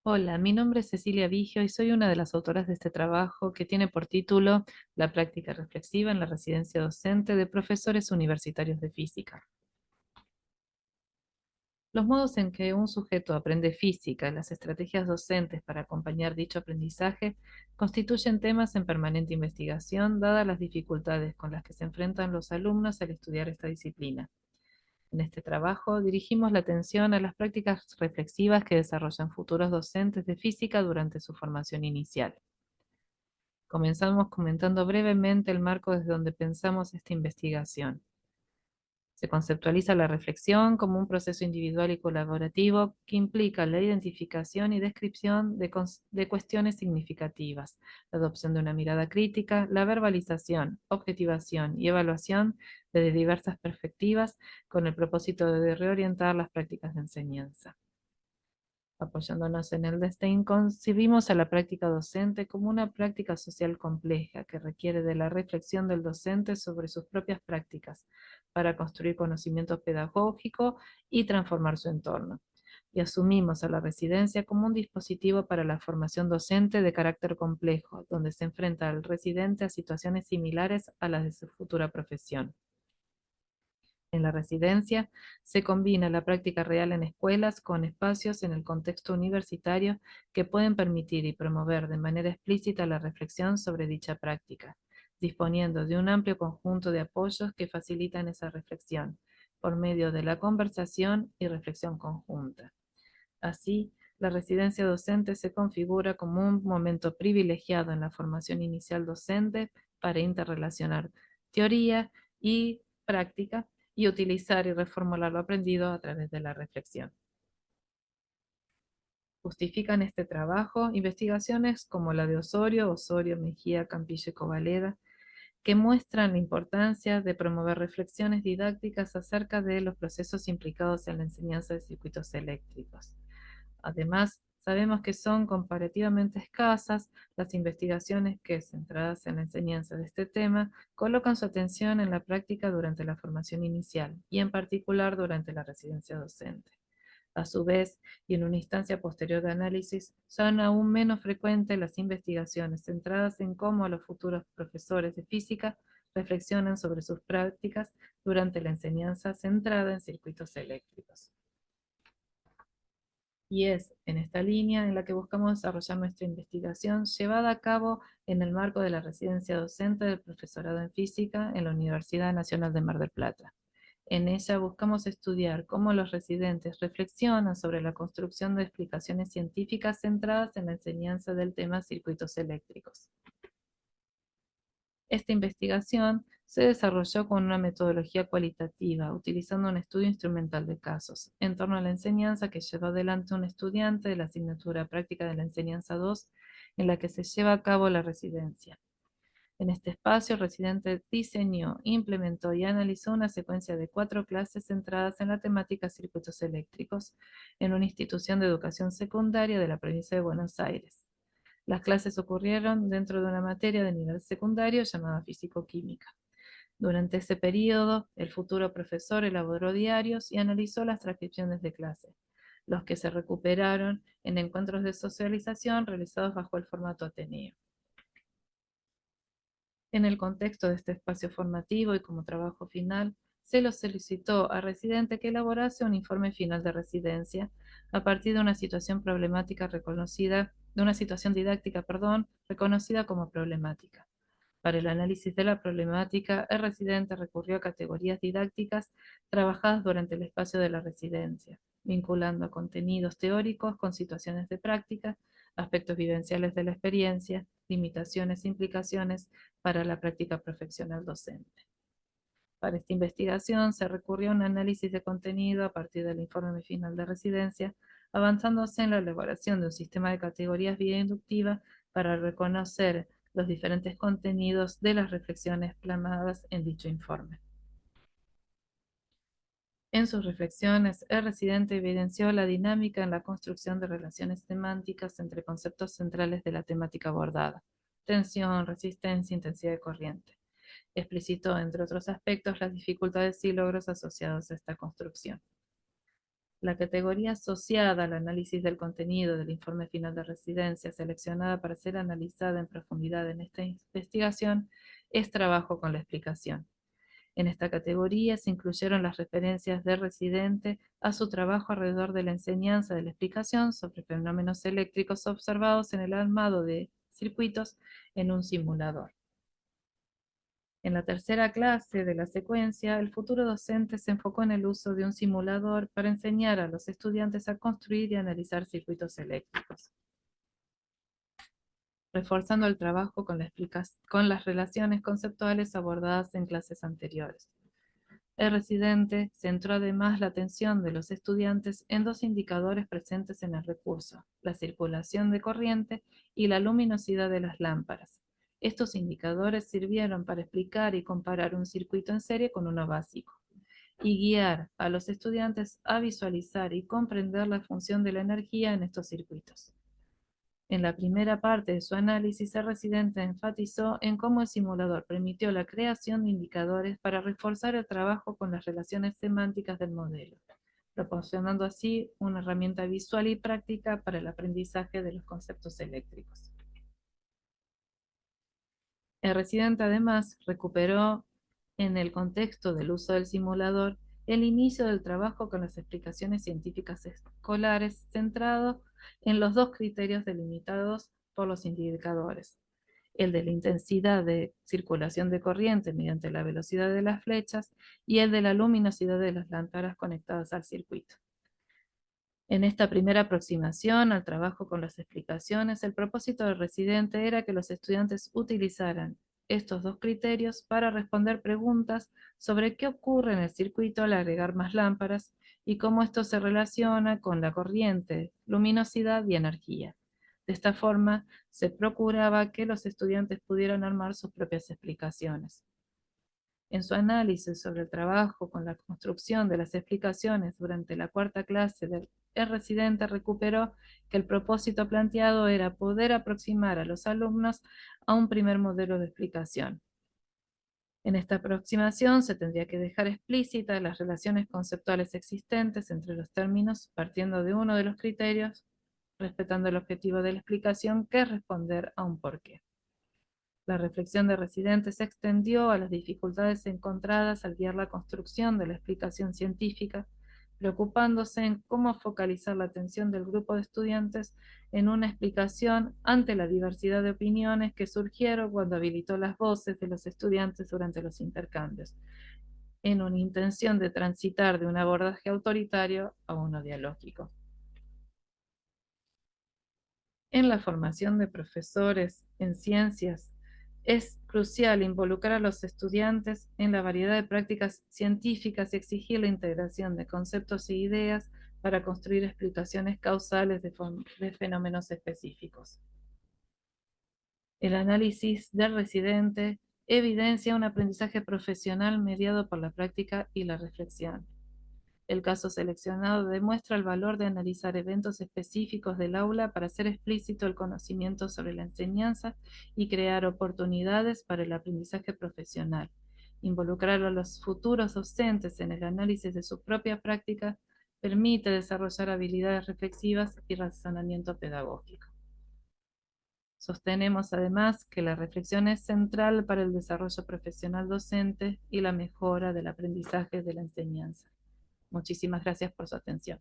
Hola, mi nombre es Cecilia Vigio y soy una de las autoras de este trabajo que tiene por título La práctica reflexiva en la residencia docente de profesores universitarios de física. Los modos en que un sujeto aprende física y las estrategias docentes para acompañar dicho aprendizaje constituyen temas en permanente investigación, dadas las dificultades con las que se enfrentan los alumnos al estudiar esta disciplina. En este trabajo dirigimos la atención a las prácticas reflexivas que desarrollan futuros docentes de física durante su formación inicial. Comenzamos comentando brevemente el marco desde donde pensamos esta investigación. Se conceptualiza la reflexión como un proceso individual y colaborativo que implica la identificación y descripción de cuestiones significativas, la adopción de una mirada crítica, la verbalización, objetivación y evaluación desde diversas perspectivas con el propósito de reorientar las prácticas de enseñanza. Apoyándonos en el de Stein, concibimos a la práctica docente como una práctica social compleja que requiere de la reflexión del docente sobre sus propias prácticas para construir conocimiento pedagógico y transformar su entorno. Y asumimos a la residencia como un dispositivo para la formación docente de carácter complejo, donde se enfrenta al residente a situaciones similares a las de su futura profesión. En la residencia se combina la práctica real en escuelas con espacios en el contexto universitario que pueden permitir y promover de manera explícita la reflexión sobre dicha práctica, disponiendo de un amplio conjunto de apoyos que facilitan esa reflexión por medio de la conversación y reflexión conjunta. Así, la residencia docente se configura como un momento privilegiado en la formación inicial docente para interrelacionar teoría y práctica y utilizar y reformular lo aprendido a través de la reflexión. Justifican este trabajo investigaciones como la de Osorio, Mejía, Campillo y Covaleda, que muestran la importancia de promover reflexiones didácticas acerca de los procesos implicados en la enseñanza de circuitos eléctricos. Además, sabemos que son comparativamente escasas las investigaciones que, centradas en la enseñanza de este tema, colocan su atención en la práctica durante la formación inicial y en particular durante la residencia docente. A su vez, y en una instancia posterior de análisis, son aún menos frecuentes las investigaciones centradas en cómo los futuros profesores de física reflexionan sobre sus prácticas durante la enseñanza centrada en circuitos eléctricos. Y es en esta línea en la que buscamos desarrollar nuestra investigación llevada a cabo en el marco de la residencia docente del profesorado en física en la Universidad Nacional de Mar del Plata. En ella buscamos estudiar cómo los residentes reflexionan sobre la construcción de explicaciones científicas centradas en la enseñanza del tema circuitos eléctricos. Esta investigación se desarrolló con una metodología cualitativa, utilizando un estudio instrumental de casos, en torno a la enseñanza que llevó adelante un estudiante de la asignatura Práctica de la Enseñanza 2, en la que se lleva a cabo la residencia. En este espacio, el residente diseñó, implementó y analizó una secuencia de 4 clases centradas en la temática circuitos eléctricos en una institución de educación secundaria de la provincia de Buenos Aires. Las clases ocurrieron dentro de una materia de nivel secundario llamada físico-química. Durante ese periodo, el futuro profesor elaboró diarios y analizó las transcripciones de clase, los que se recuperaron en encuentros de socialización realizados bajo el formato Ateneo. En el contexto de este espacio formativo y como trabajo final, se lo solicitó al residente que elaborase un informe final de residencia a partir de una situación problemática reconocida, de una situación didáctica, perdón, reconocida como problemática. Para el análisis de la problemática, el residente recurrió a categorías didácticas trabajadas durante el espacio de la residencia, vinculando a contenidos teóricos con situaciones de práctica, aspectos vivenciales de la experiencia, limitaciones e implicaciones para la práctica profesional docente. Para esta investigación se recurrió a un análisis de contenido a partir del informe final de residencia, avanzándose en la elaboración de un sistema de categorías vía inductiva para reconocer los diferentes contenidos de las reflexiones plasmadas en dicho informe. En sus reflexiones, el residente evidenció la dinámica en la construcción de relaciones semánticas entre conceptos centrales de la temática abordada: tensión, resistencia, intensidad de corriente. Explicitó, entre otros aspectos, las dificultades y logros asociados a esta construcción. La categoría asociada al análisis del contenido del informe final de residencia seleccionada para ser analizada en profundidad en esta investigación es trabajo con la explicación. En esta categoría se incluyeron las referencias de residente a su trabajo alrededor de la enseñanza de la explicación sobre fenómenos eléctricos observados en el armado de circuitos en un simulador. En la tercera clase de la secuencia, el futuro docente se enfocó en el uso de un simulador para enseñar a los estudiantes a construir y analizar circuitos eléctricos, reforzando el trabajo con las relaciones conceptuales abordadas en clases anteriores. El residente centró además la atención de los estudiantes en dos indicadores presentes en el recurso: la circulación de corriente y la luminosidad de las lámparas. Estos indicadores sirvieron para explicar y comparar un circuito en serie con uno básico, y guiar a los estudiantes a visualizar y comprender la función de la energía en estos circuitos. En la primera parte de su análisis, el residente enfatizó en cómo el simulador permitió la creación de indicadores para reforzar el trabajo con las relaciones semánticas del modelo, proporcionando así una herramienta visual y práctica para el aprendizaje de los conceptos eléctricos. El residente además recuperó, en el contexto del uso del simulador, el inicio del trabajo con las explicaciones científicas escolares centrado en los dos criterios delimitados por los indicadores: el de la intensidad de circulación de corriente mediante la velocidad de las flechas y el de la luminosidad de las lámparas conectadas al circuito. En esta primera aproximación al trabajo con las explicaciones, el propósito del residente era que los estudiantes utilizaran estos dos criterios para responder preguntas sobre qué ocurre en el circuito al agregar más lámparas y cómo esto se relaciona con la corriente, luminosidad y energía. De esta forma, se procuraba que los estudiantes pudieran armar sus propias explicaciones. En su análisis sobre el trabajo con la construcción de las explicaciones durante la cuarta clase, el residente recuperó que el propósito planteado era poder aproximar a los alumnos a un primer modelo de explicación. En esta aproximación se tendría que dejar explícitas las relaciones conceptuales existentes entre los términos, partiendo de uno de los criterios, respetando el objetivo de la explicación, que es responder a un porqué. La reflexión de residentes se extendió a las dificultades encontradas al guiar la construcción de la explicación científica, preocupándose en cómo focalizar la atención del grupo de estudiantes en una explicación ante la diversidad de opiniones que surgieron cuando habilitó las voces de los estudiantes durante los intercambios, en una intención de transitar de un abordaje autoritario a uno dialógico. En la formación de profesores en ciencias, es crucial involucrar a los estudiantes en la variedad de prácticas científicas y exigir la integración de conceptos e ideas para construir explicaciones causales de fenómenos específicos. El análisis del residente evidencia un aprendizaje profesional mediado por la práctica y la reflexión. El caso seleccionado demuestra el valor de analizar eventos específicos del aula para hacer explícito el conocimiento sobre la enseñanza y crear oportunidades para el aprendizaje profesional. Involucrar a los futuros docentes en el análisis de su propia práctica permite desarrollar habilidades reflexivas y razonamiento pedagógico. Sostenemos además que la reflexión es central para el desarrollo profesional docente y la mejora del aprendizaje de la enseñanza. Muchísimas gracias por su atención.